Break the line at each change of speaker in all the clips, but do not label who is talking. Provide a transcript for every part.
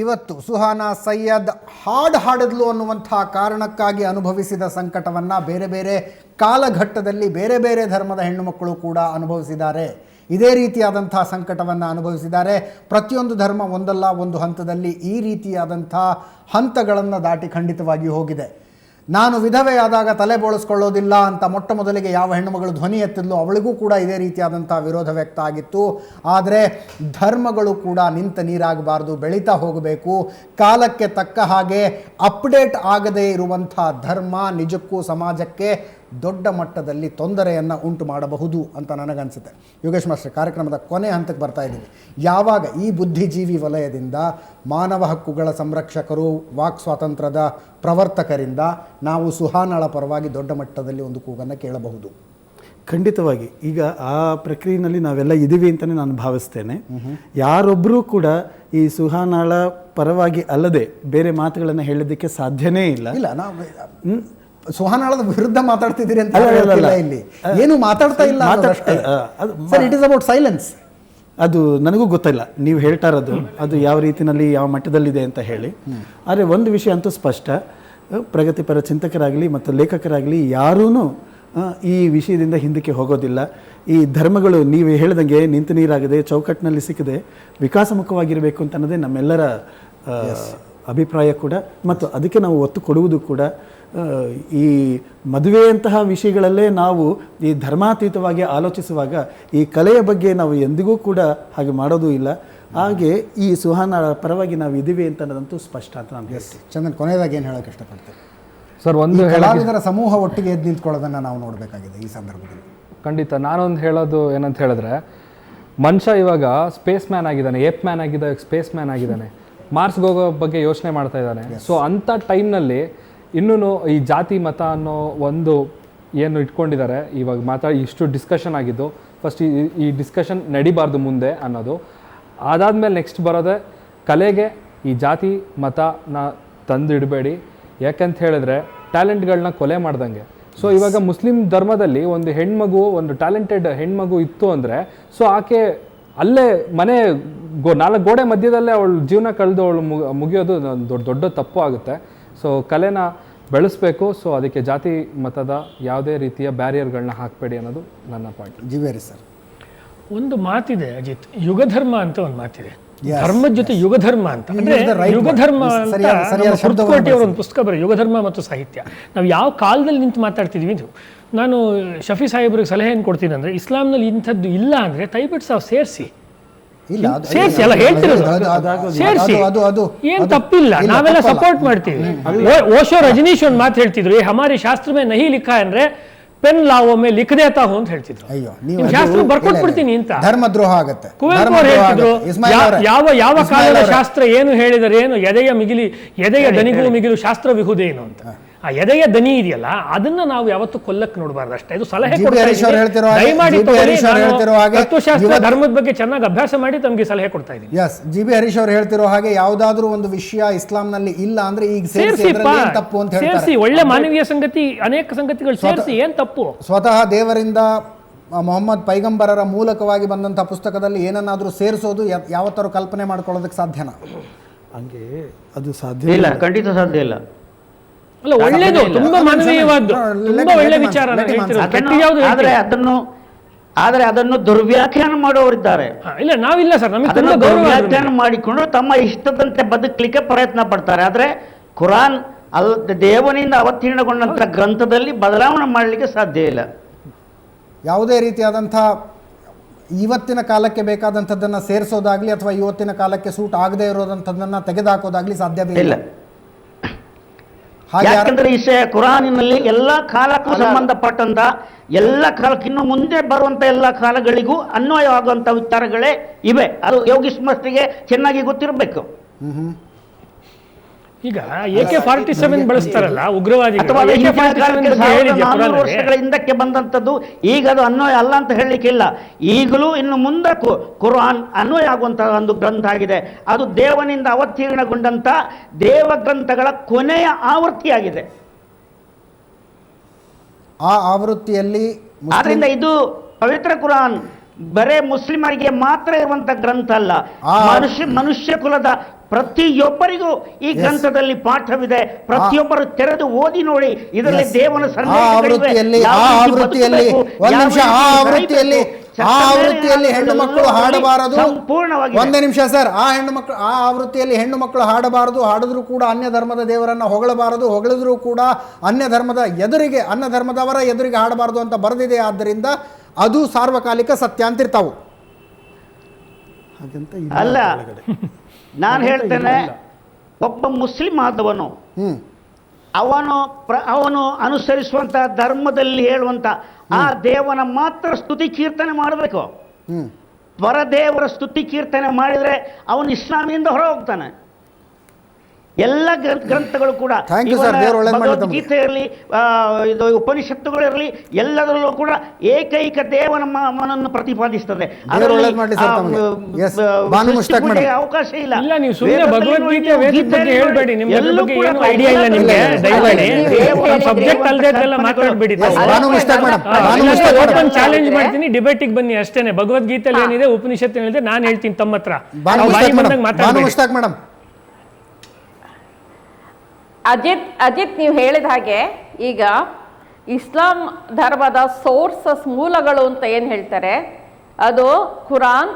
ಇವತ್ತು ಸುಹಾನಾ ಸೈಯದ್ ಹಾಡಿದ್ಲು ಅನ್ನುವಂಥ ಕಾರಣಕ್ಕಾಗಿ ಅನುಭವಿಸಿದ ಸಂಕಟವನ್ನು ಬೇರೆ ಬೇರೆ ಕಾಲಘಟ್ಟದಲ್ಲಿ ಬೇರೆ ಬೇರೆ ಧರ್ಮದ ಹೆಣ್ಣು ಮಕ್ಕಳು ಕೂಡ ಅನುಭವಿಸಿದ್ದಾರೆ. ಇದೇ ರೀತಿಯಾದಂಥ ಸಂಕಟವನ್ನು ಅನುಭವಿಸಿದ್ದಾರೆ. ಪ್ರತಿಯೊಂದು ಧರ್ಮ ಒಂದಲ್ಲ ಒಂದು ಹಂತದಲ್ಲಿ ಈ ರೀತಿಯಾದಂಥ ಹಂತಗಳನ್ನು ದಾಟಿ ಖಂಡಿತವಾಗಿ ಹೋಗಿದೆ. ನಾನು ವಿಧವೆಯಾದಾಗ ತಲೆ ಬೋಳಿಸ್ಕೊಳ್ಳೋದಿಲ್ಲ ಅಂತ ಮೊಟ್ಟ ಮೊದಲಿಗೆ ಯಾವ ಹೆಣ್ಣುಮಗಳು ಧ್ವನಿ ಎತ್ತಿದ್ಲು ಅವಳಿಗೂ ಕೂಡ ಇದೇ ರೀತಿಯಾದಂಥ ವಿರೋಧ ವ್ಯಕ್ತ ಆಗಿತ್ತು. ಆದರೆ ಧರ್ಮಗಳು ಕೂಡ ನಿಂತ ನೀರಾಗಬಾರ್ದು, ಬೆಳೀತಾ ಹೋಗಬೇಕು. ಕಾಲಕ್ಕೆ ತಕ್ಕ ಹಾಗೆ ಅಪ್ಡೇಟ್ ಆಗದೇ ಇರುವಂಥ ಧರ್ಮ ನಿಜಕ್ಕೂ ಸಮಾಜಕ್ಕೆ ದೊಡ್ಡ ಮಟ್ಟದಲ್ಲಿ ತೊಂದರೆಯನ್ನು ಉಂಟು ಮಾಡಬಹುದು ಅಂತ ನನಗನ್ಸುತ್ತೆ. ಯೋಗೇಶ್ ಮಾಸ್ಟರ್, ಕಾರ್ಯಕ್ರಮದ ಕೊನೆ ಹಂತಕ್ಕೆ ಬರ್ತಾ ಇದ್ದೀವಿ. ಯಾವಾಗ ಈ ಬುದ್ಧಿಜೀವಿ ವಲಯದಿಂದ, ಮಾನವ ಹಕ್ಕುಗಳ ಸಂರಕ್ಷಕರು, ವಾಕ್ ಸ್ವಾತಂತ್ರ್ಯದ ಪ್ರವರ್ತಕರಿಂದ ನಾವು ಸುಹಾನಾಳ ಪರವಾಗಿ ದೊಡ್ಡ ಮಟ್ಟದಲ್ಲಿ ಒಂದು ಕೂಗನ್ನು ಕೇಳಬಹುದು?
ಖಂಡಿತವಾಗಿ ಈಗ ಆ ಪ್ರಕ್ರಿಯೆಯಲ್ಲಿ ನಾವೆಲ್ಲ ಇದ್ದೀವಿ ಅಂತಲೇ ನಾನು ಭಾವಿಸ್ತೇನೆ. ಯಾರೊಬ್ಬರೂ ಕೂಡ ಈ ಸುಹಾನಾಳ ಪರವಾಗಿ ಅಲ್ಲದೆ ಬೇರೆ ಮಾತುಗಳನ್ನು ಹೇಳೋದಕ್ಕೆ ಸಾಧ್ಯನೇ ಇಲ್ಲ.
ನಾವು ಸುಹಾನಾಳದ ವಿರುದ್ಧ ಮಾತಾಡ್ತಿದ್ದೀರಿ ಅಂತ ಇಲ್ಲಿ ಏನು ಮಾತಾಡ್ತಾ ಇಲ್ಲ. Sir, it is about silence.
ಅದು ನನಗೂ ಗೊತ್ತಿಲ್ಲ ನೀವು ಹೇಳ್ತಾ ಇರೋದು ಅದು ಯಾವ ರೀತಿಯಲ್ಲಿ ಯಾವ ಮಟ್ಟದಲ್ಲಿದೆ ಅಂತ ಹೇಳಿ. ಆದರೆ ಒಂದು ವಿಷಯ ಅಂತೂ ಸ್ಪಷ್ಟ, ಪ್ರಗತಿಪರ ಚಿಂತಕರಾಗಲಿ ಮತ್ತು ಲೇಖಕರಾಗಲಿ ಯಾರೂ ಈ ವಿಷಯದಿಂದ ಹಿಂದಕ್ಕೆ ಹೋಗೋದಿಲ್ಲ. ಈ ಧರ್ಮಗಳು ನೀವು ಹೇಳಿದಂಗೆ ನಿಂತು ನೀರಾಗದೆ ಚೌಕಟ್ಟಿನಲ್ಲಿ ಸಿಕ್ಕದೆ ವಿಕಾಸಮುಖವಾಗಿರಬೇಕು ಅಂತ ಅನ್ನೋದೇ ನಮ್ಮೆಲ್ಲರ ಅಭಿಪ್ರಾಯ ಕೂಡ, ಮತ್ತು ಅದಕ್ಕೆ ನಾವು ಒತ್ತು ಕೊಡುವುದು ಕೂಡ. ಈ ಮದುವೆಯಂತಹ ವಿಷಯಗಳಲ್ಲೇ ನಾವು ಈ ಧರ್ಮಾತೀತವಾಗಿ ಆಲೋಚಿಸುವಾಗ ಈ ಕಲೆಯ ಬಗ್ಗೆ ನಾವು ಎಂದಿಗೂ ಕೂಡ ಹಾಗೆ ಮಾಡೋದೂ ಇಲ್ಲ. ಹಾಗೆ ಈ ಸುಹಾನ ಪರವಾಗಿ ನಾವು ಇದ್ದೀವಿ ಅಂತ ಅನ್ನೋದಂತೂ ಸ್ಪಷ್ಟ ಅಂತ ನಾನು ಹೇಳ್ತೀನಿ.
ಚಂದನ್, ಕೊನೆಯದಾಗಿ ಏನು ಹೇಳೋಕ್ಕೆ ಇಷ್ಟಪಡ್ತೇವೆ
ಸರ್? ಒಂದು
ಕಲಾವಿದರ ಸಮೂಹ ಒಟ್ಟಿಗೆ ಎದ್ದು ನಿಂತ್ಕೊಳ್ಳೋದನ್ನು ನಾವು ನೋಡಬೇಕಾಗಿದೆ ಈ ಸಂದರ್ಭದಲ್ಲಿ.
ಖಂಡಿತ. ನಾನೊಂದು ಹೇಳೋದು ಏನಂತ ಹೇಳಿದ್ರೆ, ಮನುಷ್ಯ ಇವಾಗ ಸ್ಪೇಸ್ ಮ್ಯಾನ್ ಆಗಿದ್ದಾನೆ, ಏಪ್ ಮ್ಯಾನ್ ಆಗಿದ್ದ ಸ್ಪೇಸ್ ಮ್ಯಾನ್ ಆಗಿದ್ದಾನೆ, ಮಾರ್ಸ್ಗೆ ಹೋಗೋ ಬಗ್ಗೆ ಯೋಚನೆ ಮಾಡ್ತಾ ಇದ್ದಾನೆ. ಸೊ ಅಂಥ ಟೈಮ್ನಲ್ಲಿ ಇನ್ನೂ ಈ ಜಾತಿ ಮತ ಅನ್ನೋ ಒಂದು ಏನು ಇಟ್ಕೊಂಡಿದ್ದಾರೆ, ಇವಾಗ ಇಷ್ಟು ಡಿಸ್ಕಷನ್ ಆಗಿದ್ದು, ಫಸ್ಟ್ ಈ ಡಿಸ್ಕಷನ್ ನಡಿಬಾರ್ದು ಮುಂದೆ ಅನ್ನೋದು. ಅದಾದಮೇಲೆ ನೆಕ್ಸ್ಟ್ ಬರೋದೆ ಕಲೆಗೆ ಈ ಜಾತಿ ಮತನ ತಂದು ಇಡಬೇಡಿ. ಯಾಕಂತ ಹೇಳಿದ್ರೆ ಟ್ಯಾಲೆಂಟ್ಗಳನ್ನ ಕೊಲೆ ಮಾಡ್ದಂಗೆ. ಸೊ ಇವಾಗ ಮುಸ್ಲಿಂ ಧರ್ಮದಲ್ಲಿ ಒಂದು ಹೆಣ್ಮಗು, ಒಂದು ಟ್ಯಾಲೆಂಟೆಡ್ ಹೆಣ್ಮಗು ಇತ್ತು ಅಂದರೆ, ಸೊ ಆಕೆ ಅಲ್ಲೇ ಮನೆ 4 ಗೋಡೆ ಮಧ್ಯದಲ್ಲೇ ಅವಳು ಜೀವನ ಕಳೆದು ಅವಳು ಮುಗಿಯೋದು ದೊಡ್ಡ ತಪ್ಪು ಆಗುತ್ತೆ. ಸೊ ಕಲೆನ ಬೆಳೆಸಬೇಕು. ಸೊ ಅದಕ್ಕೆ ಜಾತಿ ಮತದ ಯಾವುದೇ ರೀತಿಯ ಬ್ಯಾರಿಯರ್ಗಳನ್ನ ಹಾಕಬೇಡಿ ಅನ್ನೋದು ನನ್ನ ಪಾಯಿಂಟ್.
ಜಿವೇರಿ ಸರ್,
ಒಂದು ಮಾತಿದೆ ಅಜಿತ್, ಯುಗಧರ್ಮ ಅಂತ ಒಂದು ಮಾತಿದೆ. ಧರ್ಮದ ಜೊತೆ ಯುಗಧರ್ಮ ಅಂತ ಅಂದ್ರೆ ಯುಗಧರ್ಮ ಅಂತ ಅವರ ಒಂದು ಪುಸ್ತಕ ಬರೀ ಯುಗಧರ್ಮ ಮತ್ತು ಸಾಹಿತ್ಯ. ನಾವು ಯಾವ ಕಾಲದಲ್ಲಿ ನಿಂತು ಮಾತಾಡ್ತಿದ್ವಿ. ನಾನು ಶಫಿ ಸಾಹೇಬ್ರಿಗೆ ಸಲಹೆ ಏನು ಕೊಡ್ತೀನಿ ಅಂದರೆ, ಇಸ್ಲಾಂನಲ್ಲಿ ಇಂಥದ್ದು ಇಲ್ಲ ಅಂದರೆ ದಯವಿಟ್ಟು ಸಾವು ಸೇರಿಸಿ ಸೇರಿಸಿ ಅಲ್ಲ ಹೇಳ್ತಿರೋದು, ಸೇರಿಸಿ ಏನ್ ತಪ್ಪಿಲ್ಲ, ನಾವೆಲ್ಲ ಸಪೋರ್ಟ್ ಮಾಡ್ತೀವಿ. ಓಶೋ ರಜನೀಶ್ ಒಂದು ಮಾತು ಹೇಳ್ತಿದ್ರು, ಹಮಾರಿ ಶಾಸ್ತ್ರ ಮೇ ನಹಿ ಲಿಖಾ ಅಂದ್ರೆ ಪೆನ್ ಲಾವೋ ಮೇ ಲಿಖ ದೇತಾ ಹೋ ಅಂತ ಹೇಳ್ತಿದ್ರು. ನಿಮ್ ಶಾಸ್ತ್ರ ಬರ್ಕೊಟ್ಬಿಡ್ತೀನಿ ಅಂತ.
ಧರ್ಮದ್ರೋಹ ಆಗುತ್ತೆ.
ಕುವೆಂಪು ಅವರು ಹೇಳ್ತಿದ್ರು, ಯಾವ ಕಾಲದ ಶಾಸ್ತ್ರ ಏನು ಹೇಳಿದರೆ ಏನು, ಎದೆಯ ದನಿಗೂ ಮಿಗಿಲು ಶಾಸ್ತ್ರ ವಿಹುದೇನು ಅಂತ. ಆ ಎದೆಯ ದನಿ ಇದೆಯಲ್ಲ, ಅದನ್ನ ನಾವು ಯಾವತ್ತು ಕೊಲ್ಲಕ್ಕೆ ನೋಡಬಾರ್ದು ಅಷ್ಟೇ. ಇದು ಸಲಹೆ ದಯಮಾಡಿ ತತ್ವಶಾಸ್ತ್ರ ಧರ್ಮದ ಬಗ್ಗೆ ಚೆನ್ನಾಗಿ ಅಭ್ಯಾಸ ಮಾಡಿ ತಮಗೆ ಸಲಹೆ ಕೊಡ್ತಾ ಇದ್ದೀನಿ.
ಜಿ.ಬಿ. ಹರೀಶ್ ಅವರು ಹೇಳ್ತಿರೋ ಹಾಗೆ ಯಾವುದಾದ್ರೂ ಒಂದು ವಿಷಯ ಇಸ್ಲಾಂನಲ್ಲಿ ಇಲ್ಲ ಅಂದ್ರೆ ಈಗ ತಪ್ಪು ಅಂತ
ಸೇರಿಸಿ, ಒಳ್ಳೆ ಮಾನವೀಯ ಸಂಗತಿ, ಅನೇಕ ಸಂಗತಿಗಳು ಸೇರಿಸಿ, ಏನ್ ತಪ್ಪು?
ಸ್ವತಃ ದೇವರಿಂದ ಮೊಹಮ್ಮದ್ ಪೈಗಂಬರರ ಮೂಲಕವಾಗಿ ಬಂದಂತಹ ಪುಸ್ತಕದಲ್ಲಿ ಏನನ್ನಾದ್ರೂ ಸೇರಿಸೋದು ಯಾವತ್ತಾರು ಕಲ್ಪನೆ ಮಾಡ್ಕೊಳ್ಳೋದಕ್ಕೆ ಸಾಧ್ಯನಾ?
ಹಂಗೆ ಅದು ಸಾಧ್ಯ ಇಲ್ಲ,
ಖಂಡಿತ ಸಾಧ್ಯ ಇಲ್ಲ.
ಅಲ್ಲ, ಒಳ್ಳೇದು, ತುಂಬಾ ಮಾನವೀಯವಾದ್ದು, ತುಂಬಾ ಒಳ್ಳೆ ವಿಚಾರ.
ಆದರೆ ಅದನ್ನು ದುರ್ವ್ಯಾಖ್ಯಾನ ಮಾಡೋರಿದ್ದಾರೆ.
ಇಲ್ಲ, ನಾವಿಲ್ಲ ಸರ್, ನಮಗೆ
ದುರ್ವ್ಯಾಖ್ಯಾನ ಮಾಡಿಕೊಂಡು ತಮ್ಮ ಇಷ್ಟದಂತೆ ಬದುಕಲಿಕ್ಕೆ ಪ್ರಯತ್ನ ಪಡ್ತಾರೆ. ಆದ್ರೆ ಕುರಾನ್ ದೇವನಿಂದ ಅವತೀರ್ಣಗೊಂಡಂತ ಗ್ರಂಥದಲ್ಲಿ ಬದಲಾವಣೆ ಮಾಡಲಿಕ್ಕೆ ಸಾಧ್ಯ ಇಲ್ಲ.
ಯಾವುದೇ ರೀತಿಯಾದಂಥ ಇವತ್ತಿನ ಕಾಲಕ್ಕೆ ಬೇಕಾದಂಥದ್ದನ್ನು ಸೇರಿಸೋದಾಗ್ಲಿ ಅಥವಾ ಇವತ್ತಿನ ಕಾಲಕ್ಕೆ ಸೂಟ್ ಆಗದೆ ಇರೋದಂಥದ್ದನ್ನು ತೆಗೆದುಹಾಕೋದಾಗ್ಲಿ ಸಾಧ್ಯವೇ ಇಲ್ಲ.
ಯಾಕಂದ್ರೆ ಈ ಕುರಾನಿನಲ್ಲಿ ಎಲ್ಲ ಕಾಲಕ್ಕೂ ಸಂಬಂಧಪಟ್ಟಂತ, ಎಲ್ಲ ಕಾಲಕ್ಕೆ ಇನ್ನು ಮುಂದೆ ಬರುವಂತ ಎಲ್ಲ ಕಾಲಗಳಿಗೂ ಅನ್ವಯವಾಗುವಂತ ವಿಚಾರಗಳೇ ಇವೆ. ಅದು ಯೋಗೀಶ್ ಮಾಸ್ಟರ್ಗೆ ಚೆನ್ನಾಗಿ ಗೊತ್ತಿರಬೇಕು.
ಈಗ AK-47 ಬಳಸ್ತಾರಲ್ಲ ಉಗ್ರವಾದಿಗಳು,
ವರ್ಷಗಳ ಹಿಂದಕ್ಕೆ ಬಂದಂಥದ್ದು, ಈಗ ಅದು ಅನ್ವಯ ಅಲ್ಲ ಅಂತ ಹೇಳಲಿಕ್ಕಿಲ್ಲ. ಈಗಲೂ ಇನ್ನು ಮುಂದಕ್ಕೂ ಕುರಾನ್ ಅನ್ವಯ ಆಗುವಂತಹ ಒಂದು ಗ್ರಂಥ ಆಗಿದೆ. ಅದು ದೇವನಿಂದ ಅವತೀರ್ಣಗೊಂಡಂತ ದೇವ ಗ್ರಂಥಗಳ ಕೊನೆಯ ಆವೃತ್ತಿಯಾಗಿದೆ.
ಆ ಆವೃತ್ತಿಯಲ್ಲಿ
ಆದ್ರಿಂದ ಇದು ಪವಿತ್ರ ಕುರಾನ್ ಬರೇ ಮುಸ್ಲಿಮರಿಗೆ ಮಾತ್ರ ಇರುವಂತ ಗ್ರಂಥ ಅಲ್ಲ, ಮನುಷ್ಯ ಕುಲದ ಪ್ರತಿಯೊಬ್ಬರಿಗೂ ಈ ಗ್ರಂಥದಲ್ಲಿ ಪಾಠವಿದೆ. ಪ್ರತಿಯೊಬ್ಬರು ತೆರೆದು ಓದಿ ನೋಡಿ. ಇದರಲ್ಲಿ ದೇವನ
ಆವೃತ್ತಿಯಲ್ಲಿ ಹೆಣ್ಣು ಮಕ್ಕಳು ಹಾಡಬಾರದು. ಒಂದೇ ನಿಮಿಷ ಸರ್. ಆ ಆವೃತ್ತಿಯಲ್ಲಿ ಹೆಣ್ಣು ಮಕ್ಕಳು ಹಾಡಬಾರದು. ಹಾಡಿದ್ರು ಕೂಡ ಅನ್ಯ ಧರ್ಮದ ದೇವರನ್ನ ಹೊಗಳಬಾರದು. ಹೊಗಳಿದ್ರು ಕೂಡ ಅನ್ಯ ಧರ್ಮದವರ ಎದುರಿಗೆ ಹಾಡಬಾರದು ಅಂತ ಬರೆದಿದೆ. ಆದ್ದರಿಂದ ಅದು ಸಾರ್ವಕಾಲಿಕ ಸತ್ಯ ಅಂತಿರ್ತಾವು.
ಅಲ್ಲ, ನಾನು ಹೇಳ್ತೇನೆ, ಒಬ್ಬ ಮುಸ್ಲಿಂ ಆದವನು ಅವನು ಅನುಸರಿಸುವಂತ ಧರ್ಮದಲ್ಲಿ ಹೇಳುವಂತ ಆ ದೇವನ ಮಾತ್ರ ಸ್ತುತಿ ಕೀರ್ತನೆ ಮಾಡಬೇಕು. ಪರದೇವರ ಸ್ತುತಿ ಕೀರ್ತನೆ ಮಾಡಿದ್ರೆ ಅವನು ಇಸ್ಲಾಮಿಯಿಂದ ಹೊರ ಹೋಗ್ತಾನೆ. ಎಲ್ಲ ಗ್ರಂಥಗಳು ಕೂಡ, ಭಗವದ್ಗೀತೆ ಇರಲಿ, ಇದು ಉಪನಿಷತ್ತುಗಳಿರಲಿ, ಎಲ್ಲದರಲ್ಲೂ ಕೂಡ ಏಕೈಕ ದೇವನ ಮನನ್ನು ಪ್ರತಿಪಾದಿಸ್ತದೆ. ಅವಕಾಶ ಇಲ್ಲ.
ನೀವು ಸುಮ್ಮನೆ ಭಗವದ್ಗೀತೆ ಹೇಳ್ಬೇಡಿ. ಎಲ್ಲೂ ಕೂಡ ಐಡಿಯಾ ಇಲ್ಲ ನಿಮಗೆ. ಸಬ್ಜೆಕ್ಟ್ ಅಲ್ಲದೆ ಮಾತಾಡ್ಬೇಡಿ. ಚಾಲೆಂಜ್ ಮಾಡ್ತೀನಿ, ಡಿಬೇಟಿಗೆ ಬನ್ನಿ ಅಷ್ಟೇನೆ. ಭಗವದ್ಗೀತೆಯಲ್ಲಿ ಏನಿದೆ, ಉಪನಿಷತ್ತು ಏನಿದೆ, ನಾನು ಹೇಳ್ತೀನಿ ತಮ್ಮ ಹತ್ರ.
ಮೇಡಮ್,
ಅಜಿತ್ ನೀವು ಹೇಳಿದ ಹಾಗೆ ಈಗ ಇಸ್ಲಾಂ ಧರ್ಮದ ಸೋರ್ಸಸ್, ಮೂಲಗಳು ಅಂತ ಏನು ಹೇಳ್ತಾರೆ, ಅದು ಕುರಾನ್,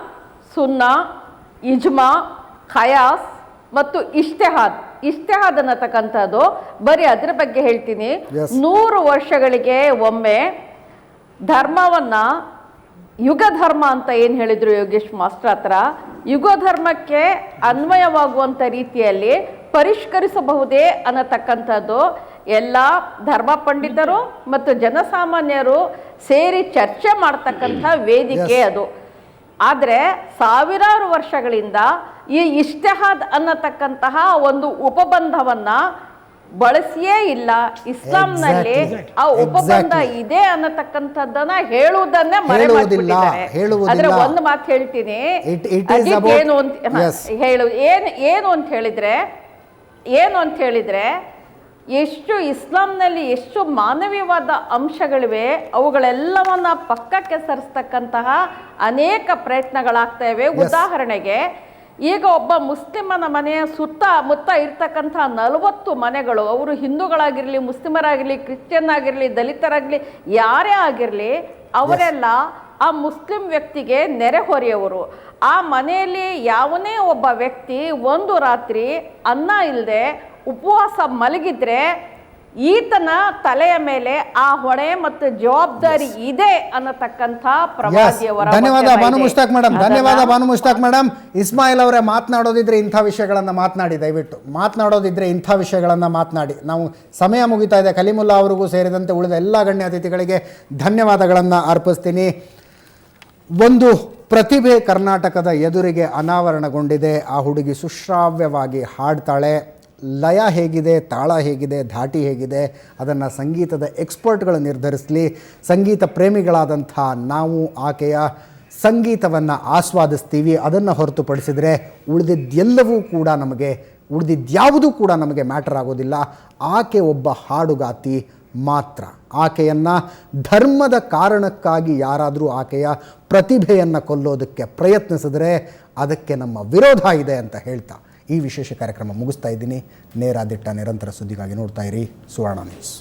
ಸುನ್ನಾ, ಇಜ್ಮಾ, ಖಯಾಸ್ ಮತ್ತು ಇಷ್ಟೆಹಾದ್ ಅನ್ನತಕ್ಕಂಥದ್ದು. ಬರೀ ಅದ್ರ ಬಗ್ಗೆ ಹೇಳ್ತೀನಿ. 100 ವರ್ಷಗಳಿಗೆ ಒಮ್ಮೆ ಧರ್ಮವನ್ನ ಯುಗ ಧರ್ಮ ಅಂತ ಏನು ಹೇಳಿದ್ರು ಯೋಗೇಶ್ ಮಾಸ್ಟರ್ ಹತ್ರ, ಯುಗ ಧರ್ಮಕ್ಕೆ ಅನ್ವಯವಾಗುವಂಥ ರೀತಿಯಲ್ಲಿ ಪರಿಷ್ಕರಿಸಬಹುದೇ ಅನ್ನತಕ್ಕಂಥದ್ದು ಎಲ್ಲ ಧರ್ಮ ಪಂಡಿತರು ಮತ್ತು ಜನಸಾಮಾನ್ಯರು ಸೇರಿ ಚರ್ಚೆ ಮಾಡ್ತಕ್ಕಂಥ ವೇದಿಕೆ ಅದು. ಆದರೆ ಸಾವಿರಾರು ವರ್ಷಗಳಿಂದ ಈ ಇಷ್ಟೆಹಾದ್ ಅನ್ನತಕ್ಕಂತಹ ಒಂದು ಉಪಬಂಧವನ್ನ ಬಳಸಿಯೇ ಇಲ್ಲ. ಇಸ್ಲಾಂನಲ್ಲಿ ಆ ಉಪಬಂಧ ಇದೆ ಅನ್ನತಕ್ಕಂಥದ್ದನ್ನ ಹೇಳುವುದನ್ನೇ ಮರೆಮಾಡಿಬಿಟ್ಟಿದ್ದಾರೆ. ಆದ್ರೆ ಒಂದು ಮಾತು ಹೇಳ್ತೀನಿ, ಏನು ಅಂತ ಹೇಳಿದ್ರೆ ಎಷ್ಟು ಇಸ್ಲಾಂನಲ್ಲಿ ಎಷ್ಟು ಮಾನವೀಯವಾದ ಅಂಶಗಳಿವೆ, ಅವುಗಳೆಲ್ಲವನ್ನ ಪಕ್ಕಕ್ಕೆ ಸರಿಸ್ತಕ್ಕಂತಹ ಅನೇಕ ಪ್ರಯತ್ನಗಳಾಗ್ತಾ ಇವೆ. ಉದಾಹರಣೆಗೆ, ಈಗ ಒಬ್ಬ ಮುಸ್ಲಿಮನ ಮನೆಯ ಸುತ್ತಮುತ್ತ ಇರ್ತಕ್ಕಂಥ 40 ಮನೆಗಳು, ಅವರು ಹಿಂದೂಗಳಾಗಿರಲಿ, ಮುಸ್ಲಿಮರಾಗಿರಲಿ, ಕ್ರಿಶ್ಚಿಯನ್ ಆಗಿರಲಿ, ದಲಿತರಾಗಲಿ, ಯಾರೇ ಆಗಿರಲಿ, ಅವರೆಲ್ಲ ಆ ಮುಸ್ಲಿಂ ವ್ಯಕ್ತಿಗೆ ನೆರೆಹೊರೆಯವರು. ಆ ಮನೆಯಲ್ಲಿ ಯಾವನೇ ಒಬ್ಬ ವ್ಯಕ್ತಿ ಒಂದು ರಾತ್ರಿ ಅನ್ನ ಇಲ್ಲದೆ ಉಪವಾಸ ಮಲಗಿದ್ರೆ ಈತನ ತಲೆಯ ಮೇಲೆ ಆ ಹೊಣೆ ಮತ್ತು ಜವಾಬ್ದಾರಿ ಇದೆ ಅನ್ನತಕ್ಕಂಥ ಪ್ರವಾದಿಯವರ.
ಧನ್ಯವಾದ ಬಾನು ಮುಷ್ತಾಕ್ ಮೇಡಮ್, ಧನ್ಯವಾದ ಬಾನು ಮುಷ್ತಾಕ್ ಮೇಡಮ್. ಇಸ್ಮಾಯಿಲ್ ಅವರೇ, ಮಾತನಾಡೋದಿದ್ರೆ ಇಂಥ ವಿಷಯಗಳನ್ನು ಮಾತನಾಡಿ, ದಯವಿಟ್ಟು ಮಾತನಾಡೋದಿದ್ರೆ ಇಂಥ ವಿಷಯಗಳನ್ನು ಮಾತನಾಡಿ. ನಾವು ಸಮಯ ಮುಗಿತಾ ಇದೆ. ಕಲಿಮುಲ್ಲಾ ಅವರಿಗೂ ಸೇರಿದಂತೆ ಉಳಿದ ಎಲ್ಲ ಗಣ್ಯ ಅತಿಥಿಗಳಿಗೆ ಧನ್ಯವಾದಗಳನ್ನು ಅರ್ಪಿಸ್ತೀನಿ. ಒಂದು ಪ್ರತಿಭೆ ಕರ್ನಾಟಕದ ಎದುರಿಗೆ ಅನಾವರಣಗೊಂಡಿದೆ. ಆ ಹುಡುಗಿ ಸುಶ್ರಾವ್ಯವಾಗಿ ಹಾಡ್ತಾಳೆ. ಲಯ ಹೇಗಿದೆ, ತಾಳ ಹೇಗಿದೆ, ಧಾಟಿ ಹೇಗಿದೆ, ಅದನ್ನು ಸಂಗೀತದ ಎಕ್ಸ್ಪರ್ಟ್ಗಳು ನಿರ್ಧರಿಸಲಿ. ಸಂಗೀತ ಪ್ರೇಮಿಗಳಾದಂಥ ನಾವು ಆಕೆಯ ಸಂಗೀತವನ್ನು ಆಸ್ವಾದಿಸ್ತೀವಿ. ಅದನ್ನು ಹೊರತುಪಡಿಸಿದರೆ ಉಳಿದಿದ್ಯಾವುದೂ ಕೂಡ ನಮಗೆ ಮ್ಯಾಟರ್ ಆಗೋದಿಲ್ಲ. ಆಕೆ ಒಬ್ಬ ಹಾಡುಗಾತಿ ಮಾತ್ರ. ಆಕೆಯನ್ನು ಧರ್ಮದ ಕಾರಣಕ್ಕಾಗಿ ಯಾರಾದರೂ ಆಕೆಯ ಪ್ರತಿಭೆಯನ್ನು ಕೊಲ್ಲೋದಕ್ಕೆ ಪ್ರಯತ್ನಿಸಿದರೆ ಅದಕ್ಕೆ ನಮ್ಮ ವಿರೋಧ ಇದೆ ಅಂತ ಹೇಳ್ತಾ ಈ ವಿಶೇಷ ಕಾರ್ಯಕ್ರಮ ಮುಗಿಸ್ತಾ ಇದ್ದೀನಿ. ನೇರ ದಿಟ್ಟ ನಿರಂತರ ಸುದ್ದಿಗಾಗಿ ನೋಡ್ತಾ ಇರಿ ಸುವರ್ಣ ನ್ಯೂಸ್.